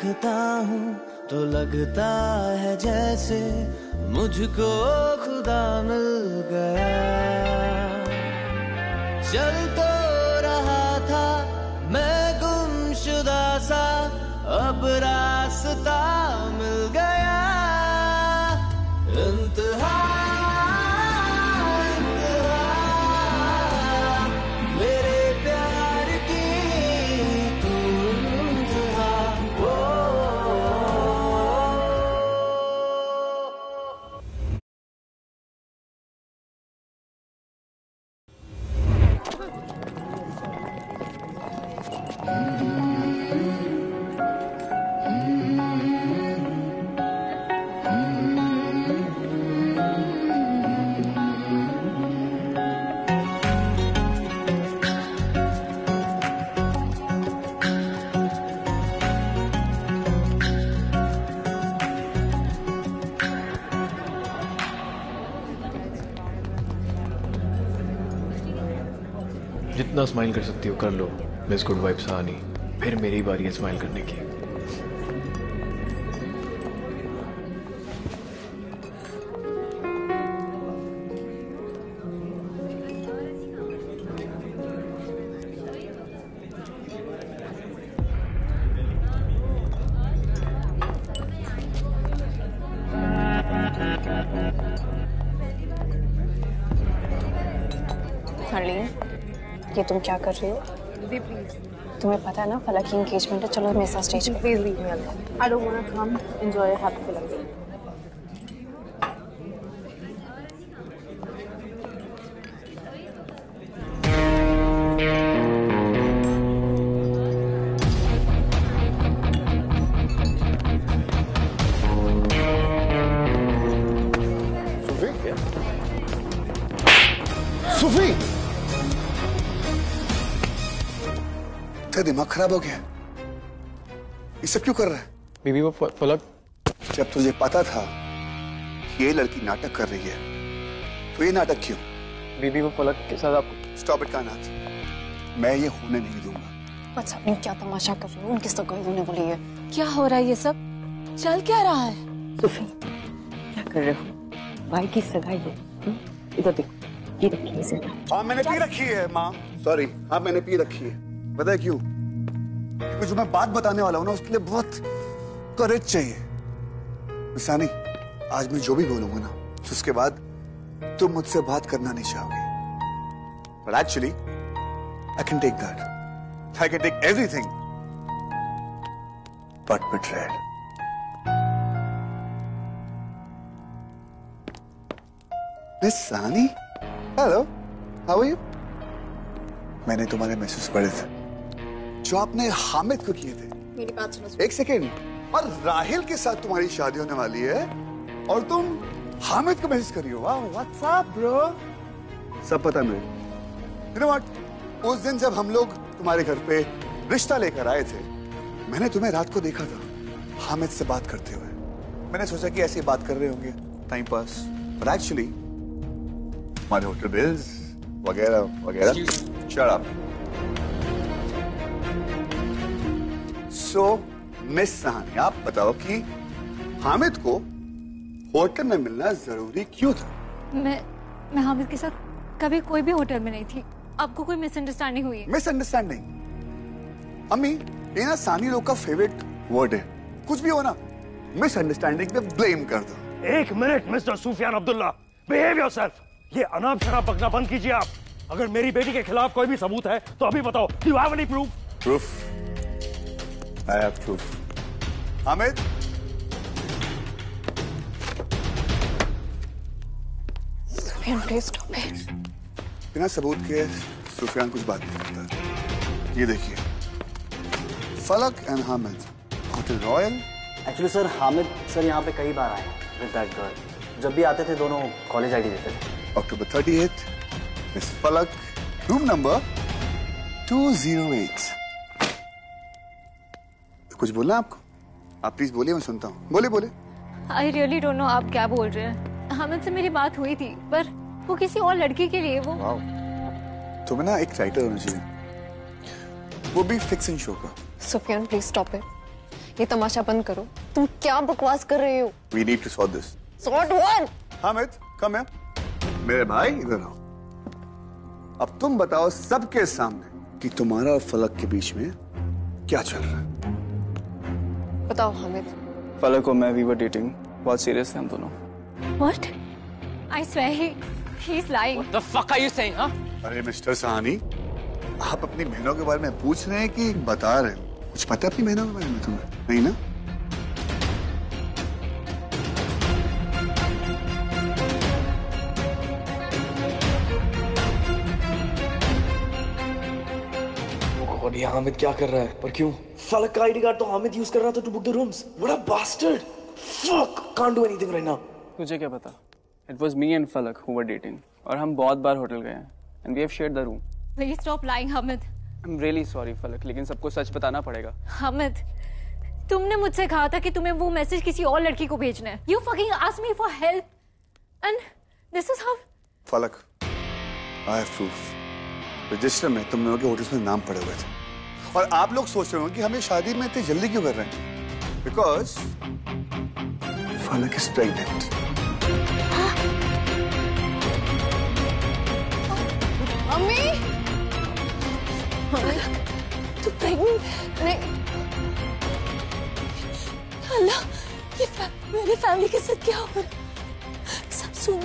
देखता हूँ तो लगता है जैसे मुझको खुदा मिल गया। चल तो रहा था मैं गुमशुदा सा, अब रास्ता मिल गया। इंतहा मेरे प्यार की तू इंतहा। जितना स्माइल कर सकती हो कर लो मिस गुड वाइब्स आनी, फिर मेरी बारी है स्माइल करने की। हरलीन, ये तुम क्या कर रही हो? प्लीज तुम्हें पता है ना फलक की एंगेजमेंट है, चलो मेरे साथ स्टेज पे। Please leave me alone. I don't want to come enjoy happy Falak. Sufi, तेरा दिमाग खराब हो गया? ये सब क्यों कर रहा है? बीबी वो फलक, जब तुझे पता था ये लड़की नाटक कर रही है तो ये नाटक क्यों? बीबी वो फलक के साथ आप। स्टॉप इट कायनात, मैं ये होने नहीं दूंगा। अच्छा नहीं, क्या तमाशा कर रही हो? उनकी सगाई होने वाली है। क्या हो रहा है ये सब? चल क्या रहा है? सूफी, क्या कर रहे हो? भाई की सगाई है। इधर देखो, ये रखी है इसे। हाँ मैंने पी रखी है माँ, सॉरी। हाँ मैंने पी रखी है। पता है क्यों? क्योंकि जो मैं बात बताने वाला हूँ ना उसके लिए बहुत करेज चाहिए। मिसानी, आज मैं जो भी बोलूंगा ना तो उसके बाद तुम मुझसे बात करना नहीं चाहोगे। But actually, I can take that. I can take everything. But betrayal. Miss Sani, hello. How are you? मैंने तुम्हारे मैसेज पढ़े थे जो आपने हामिद को किए थे। मेरी बात सुनो। एक सेकेंड, और राहिल के साथ तुम्हारी शादी होने वाली है और तुम हामिद को मैसेज कर रही हो। वाह, व्हाट्स अप ब्रो? सब पता मुझे। You know what? उस दिन जब हम लोग तुम्हारे घर पे रिश्ता लेकर आए थे, मैंने तुम्हें रात को देखा था हामिद से बात करते हुए। मैंने सोचा कि ऐसे बात कर रहे होंगे टाइम पास, but actually हमारे होटल बिल्स वगैरह वगैरह। Shut up. So, miss Sahani, आप बताओ कि हामिद को होटल में मिलना जरूरी क्यों था? मैं हामिद के साथ कभी कोई भी होटल में नहीं थी। आपको कोई मिसअंडरस्टैंडिंग हुई है? मिसअंडरस्टैंडिंग? अम्मी, ये ना सानी लोग का फेवरेट वर्ड है। कुछ भी हो ना, मिसअंडरस्टैंडिंग पे ब्लेम कर दो। एक minute mister Sufiyan Abdullah, behave yourself. ये अनाप शनाप बकना बंद कीजिए आप। अगर मेरी बेटी के खिलाफ कोई भी सबूत है तो अभी बताओ। Do you have any proof? Proof? I have proof. Hamid, please stop it. बिना सबूत के सुफियान कुछ बात नहीं करता। ये देखिए, फलक and Hamid, hotel royal. Actually sir, Hamid sir यहाँ पे कई बार आए विद दैट गर्ल। जब भी आते थे दोनों कॉलेज आईडी देते थे। अक्टूबर 30th, मिस फलक, रूम नंबर 208। कुछ बोलना आपको? आप प्लीज बोलिए, मैं सुनता हूँ। बोले बोले। आई रियली डोंट नो आप क्या बोल रहे हैं। हामिद से मेरी बात हुई थी, पर वो किसी और लड़की के लिए। वो तुम्हें ना एक राइटर होना चाहिए, वो भी फिक्शन शो का। Sufiyan please stop it. ये तमाशा बंद करो। तुम क्या बकवास कर रहे हो? We need to sort this. Sort what? Hamid, come here. मेरे भाई इधर आओ। अब तुम बताओ सबके सामने कि तुम्हारा और फलक के बीच में क्या चल रहा है। बताओ हामिद। फलक और मैं, we were dating. बहुत सीरियस थे हम दोनों। What? I swear he's lying. What the fuck are you saying, huh? अरे मिस्टर सहानी, आप अपनी बहनों के बारे में पूछ रहे हैं कि बता रहे हो? कुछ पता है अपनी बहनों के बारे में तुम्हें? नहीं ना? और ये हामिद क्या कर रहा है और क्यों? फलक का आईडी कार्ड तो हामिद यूज कर रहा था to book the rooms. What a bastard. Fuck, can't do anything right now. तुझे क्या पता? It was me and फलक who were dating और हम बहुत बार होटल गए हैं and we have shared the room. Please stop lying, Hamid. I'm really sorry फलक, लेकिन सबको सच बताना पड़ेगा। हामिद, तुमने मुझसे कहा था कि तुम्हें वो मैसेज किसी और लड़की को भेजना है। You fucking asked me for help and this is how. फलक, I have proof. रजिस्टर में तुम लोगों के होटल्स में नाम पड़े हुए थे और आप लोग सोच रहे हो कि हमें शादी में इतनी जल्दी क्यों कर रहे हैं? Because फलक is pregnant. मम्मी, तू प्रेग्नेंट? नहीं। अल्लाह, ये मेरी फैमिली के साथ क्या हो रहा है? सब सुन।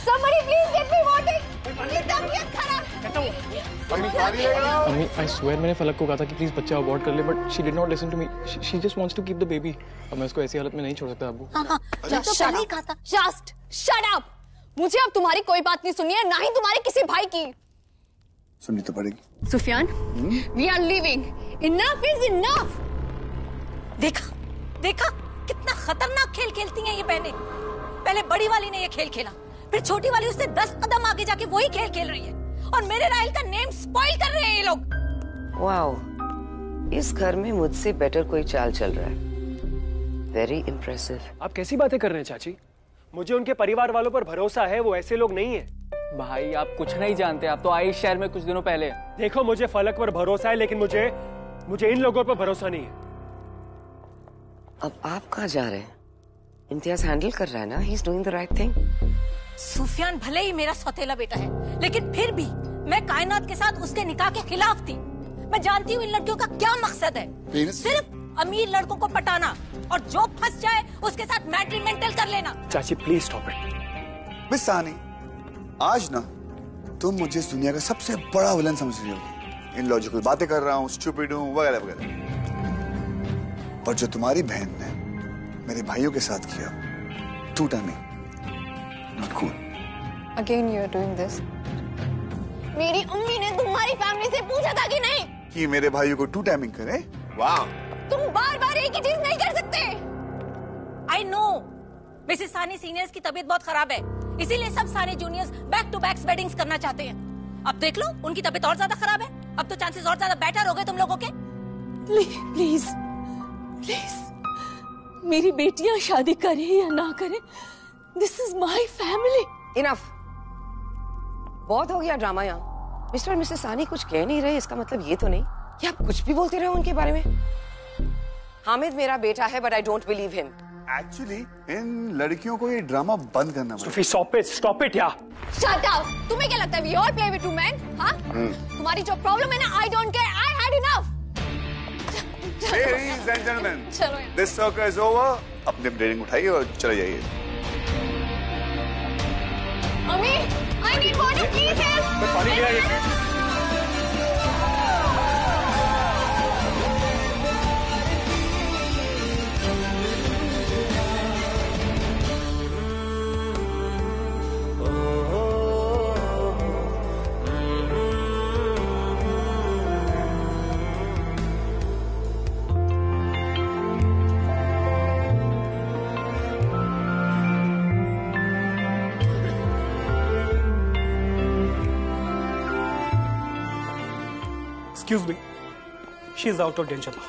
Somebody please get me water. ये तबीयत खराब। अम्मी, I swear मैंने फलक को कहा था कि प्लीज बच्चा अबॉर्ट कर ले, but she did not listen to me. She just wants to keep the baby. अब मैं इसको ऐसी हालत में नहीं छोड़ सकता अब्बू। हाँ, Just shut up. मुझे अब तुम्हारी कोई बात नहीं सुननी है, ना ही तुम्हारे किसी भाई की। सुननी तो पड़ेगी। Sufiyan, we are leaving. Enough is enough. देखा कितना खतरनाक खेल खेलती हैं ये बहनें। पहले बड़ी वाली ने ये खेल खेला, फिर छोटी वाली उससे 10 कदम आगे जाके वही खेल खेल रही है और मेरे राहिल का नेम स्पॉइल कर रहे हैं ये लोग। वाओ, इस घर में मुझसे बेटर कोई चाल चल रहा है। Very impressive. आप कैसी बातें कर रहे हैं चाची? मुझे उनके परिवार वालों पर भरोसा है, वो ऐसे लोग नहीं है। भाई आप कुछ नहीं जानते, आप तो आए इस शहर में कुछ दिनों पहले। देखो मुझे फलक पर भरोसा है, लेकिन मुझे इन लोगों पर भरोसा नहीं है। अब आप कहाँ जा रहे हैं? इम्तियाज हैंडल कर रहा है ना, he is doing the right thing. Sufiyan भले ही मेरा सौतेला बेटा है, लेकिन फिर भी मैं कायनात के साथ उसके निकाह के खिलाफ थी। मैं जानती हूँ इन लड़कियों का क्या मकसद है, सिर्फ अमीर लड़कों को पटाना और जो फंस जाए उसके साथ मैट्रिमेंटल कर लेना। चाची प्लीज स्टॉप इट। मिस सानी, आज ना तुम मुझे इस दुनिया का सबसे बड़ा विलन समझ रही होगी। इन लॉजिकल बातें कर रहा हूँ, स्टूपिड हूँ, वगैरह वगैरह। पर जो तुम्हारी बहन ने मेरे भाइयों के साथ किया, two timing, not cool. Again you are doing this. मेरी अम्मी ने तुम्हारी फैमिली से पूछा था कि नहीं कि मेरे भाइयों को टू टाइमिंग करे? वाह, तुम बार बार एक ही चीज नहीं कर सकते। I know Mrs Sani seniors की तबीयत बहुत खराब है, इसीलिए सब Sani juniors back to back weddings करना चाहते हैं। अब देख लो उनकी तबीयत और ज्यादा खराब है, अब तो चांसेस और ज्यादा बेटर हो गए तुम लोगों के। प्लीज मेरी बेटियां शादी करें या ना करें, this is my family. Enough, बहुत हो गया ड्रामा यहाँ। मिस्टर और मिसेस सानी कुछ कह नहीं रहे, इसका मतलब ये तो नहीं कि आप कुछ भी बोलते रहे उनके बारे में। हामिद मेरा बेटा है, but I don't believe him. Actually in लड़कियों को ये ड्रामा बंद करना पड़ेगा। स्टॉप इट यार। Shut up! तुम्हें क्या लगता है we all play with two men? हाँ? तुम्हारी जो प्रॉब्लम है ना, I don't care, I had enough. Ladies and gentlemen, चलो this circle is over. अपने रेटिंग उठाइए और चले जाइए। Mummy, I need water, please help. पानी ले आइए। Excuse me, she is out of danger now.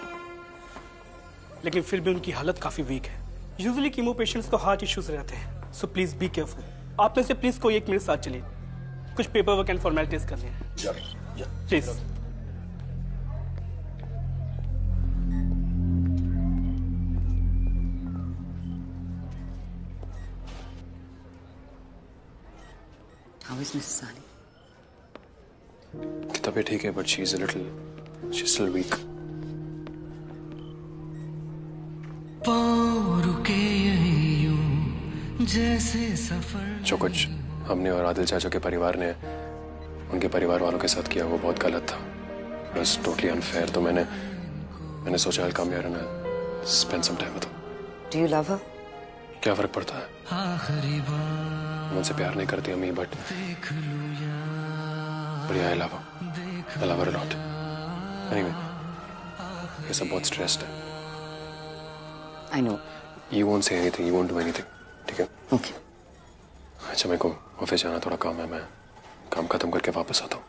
लेकिन फिर भी उनकी हालत काफी वीक है। यूजुअली कीमो पेशेंट्स को हार्ट इश्यूज रहते हैं, सो प्लीज बी केयरफुल। आप में से प्लीज कोई एक मेरे साथ चलिए, कुछ पेपर वर्क एंड फॉर्मेलिटीज करनी है। Please. How is Mrs. Sani? तबीयत ठीक है, but she's still weak. जो कुछ हमने और आदिल चाचा के परिवार ने उनके परिवार वालों के साथ किया वो बहुत गलत था. It was totally unfair. तो मैंने सोचा I'll come here and I'll spend some time with her. Do you love her? क्या फर्क पड़ता है? मुझसे प्यार नहीं करती अम्मी, but yeah, I love her. I love her a lot. Anyway, ये सब बहुत stressed है. I know. You won't say anything. You won't do anything. ठीक है? Okay. अच्छा, मेरे को ऑफिस जाना, थोड़ा काम है. मैं काम खत्म करके वापस आता हूँ.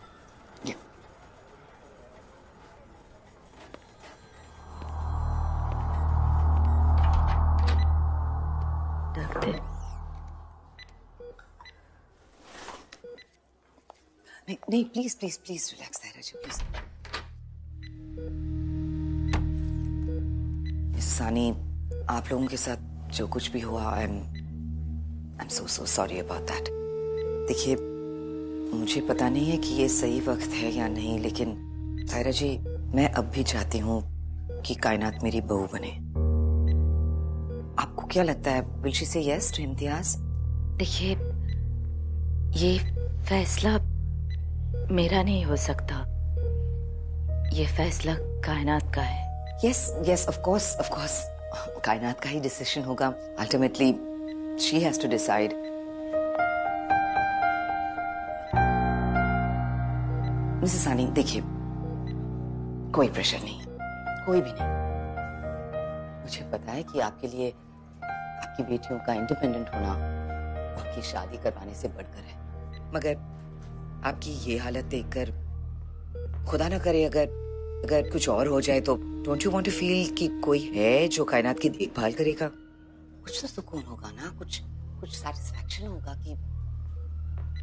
नहीं, प्लीज रिलैक्स धैर्य, प्लीज. मिस सानी, आप लोगों के साथ जो कुछ भी हुआ, I am so sorry about that. देखिए, मुझे पता नहीं है कि ये सही वक्त है या नहीं, लेकिन सायरा जी, मैं अब भी चाहती हूँ कि कायनात मेरी बहू बने. आपको क्या लगता है, विल शी से यस टू इम्तियाज? देखिए, ये फैसला मेरा नहीं हो सकता. ये फैसला कायनात का है. यस, ऑफ कोर्स कायनात का ही डिसीजन होगा. Ultimately she has to decide. Mrs Sani, देखिए, कोई प्रेशर नहीं, कोई भी नहीं. मुझे पता है कि आपके लिए आपकी बेटियों का इंडिपेंडेंट होना उनकी शादी करवाने से बढ़कर है. मगर आपकी ये हालत देखकर, खुदा ना करे अगर कुछ और हो जाए, तो don't you want to feel कि कोई है जो कायनात की देखभाल करेगा? कुछ तो सुकून होगा ना, कुछ सैटिस्फैक्शन होगा कि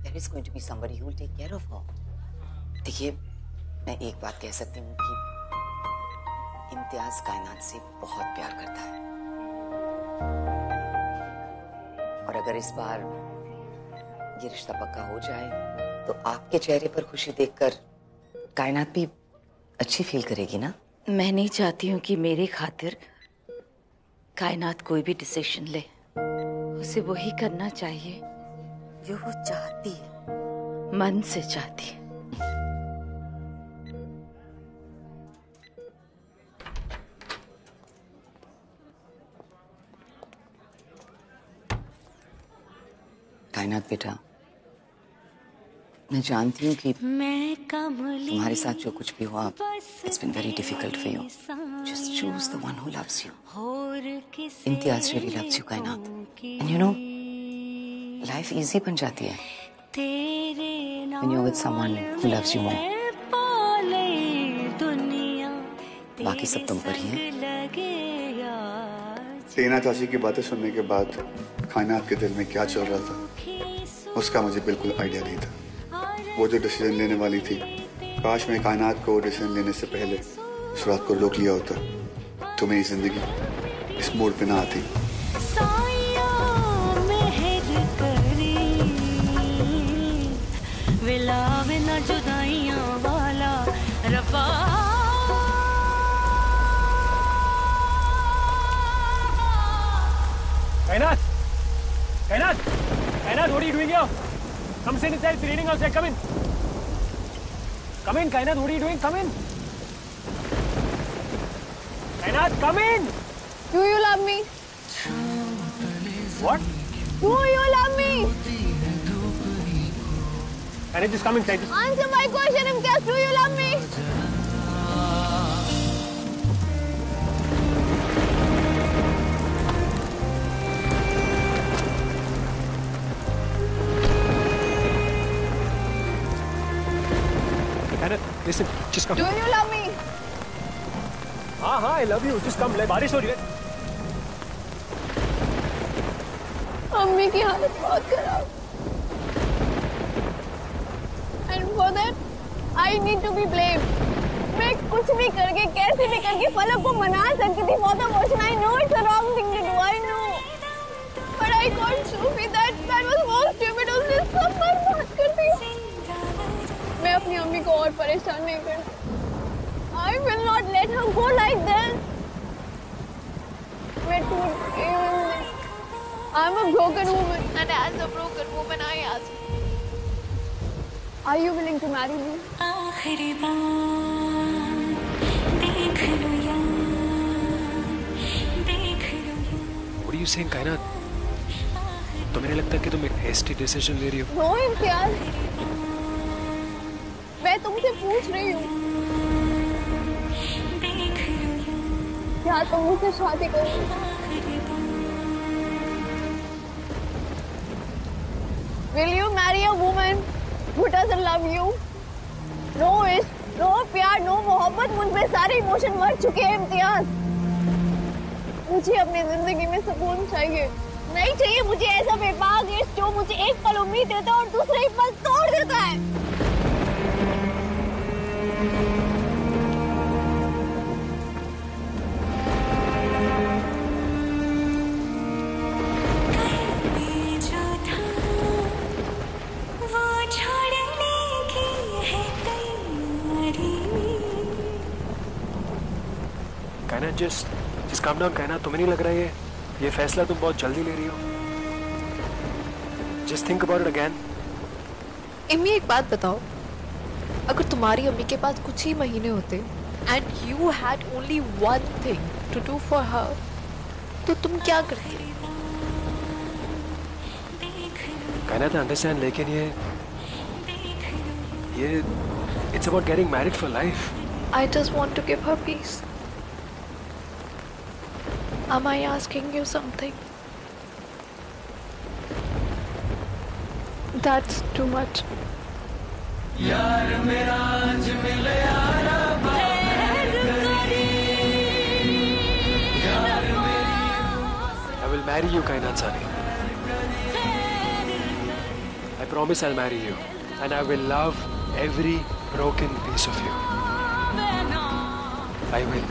there is going to be somebody who will take care of her. देखिए, मैं एक बात कह सकती हूँ कि इम्तियाज कायनात से बहुत प्यार करता है, और अगर इस बार ये रिश्ता पक्का हो जाए तो आपके चेहरे पर खुशी देखकर कायनात भी अच्छी फील करेगी ना. मैं नहीं चाहती हूँ कि मेरी खातिर कायनात कोई भी डिसीजन ले. उसे वही करना चाहिए जो वो चाहती है, मन से चाहती है. कायनात बेटा, मैं जानती हूँ कि तुम्हारे साथ जो कुछ भी हुआ, it's been very difficult for you. Just choose the one who loves you. Imtiaz really loves you, कायनात. And you know, life easy बन जाती है when you're with someone who loves you more. बाकी सब तुम पर ही है. टीना चाची की बातें सुनने के बाद कायनात के दिल में क्या चल रहा था, उसका मुझे बिल्कुल आइडिया नहीं था. वो जो डिसीजन लेने वाली थी, काश मैं कायनात को डिसीजन लेने से पहले उस रात को रोक लिया होता, तो मेरी जिंदगी इस मोड़ पे ना आती. Kainat, what are you doing here? Come sit inside. It's raining outside. Come in. Kainat. What are you doing? Come in. Kainat, come in. Do you love me? What? Do you love me? Kainat, just come inside. Answer my question, Imtiaz. Do you love me? Listen, just come. Do you love me? हाँ, I love you. Just come. बारिश हो रही है. अम्मी की हालत बहुत खराब. And for that, I need to be blamed. मैं कुछ भी करके, कैसे भी करके फलक को मना सकती थी for the emotion. I know it's the wrong thing to do. I know. But I can't show me that was most stupid. उसने सब बर्बाद कर दिया. और परेशान नहीं करना। I will not let her go like this. I'm a broken woman, and as a broken woman, I ask, are you willing to marry me? What are you saying, कायनात? तो मुझे लगता है कि तुम एक hasty decision ले रही हो। No, इम्तियाज, मैं तुमसे पूछ रही हूँ, क्या तुम मुझसे शादी करोगे? Will you marry a woman who doesn't love you? No इश्क, no प्यार, no मोहब्बत, मुझ में सारे इमोशन मर चुके हैं इम्तियाज। मुझे अपनी जिंदगी में सुकून चाहिए। नहीं चाहिए मुझे ऐसा बेबाक इश्क जो मुझे एक पल उम्मीद देता है और दूसरे ही पल तोड़ देता है। कायनात just calm down, कायनात। तुम्हें नहीं लग रहा है ये फैसला तुम बहुत जल्दी ले रही हो? Just think about it again. Immi, एक बात बताओ, अगर तुम्हारी अम्मी के पास कुछ ही महीने होते and you had only one thing to do for her, तो तुम क्या करती? कायनात, understand, लेकिन ये it's about getting married for life. I just want to give her peace. Am I asking you something? That's too much. यार मेरा आज मिले यारा I will marry you, कायनात सानी. I promise I'll marry you, and I will love every broken piece of you. I will.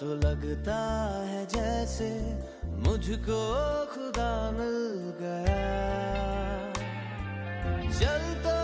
तो लगता है जैसे मुझको खुदा मिल गया। चल तो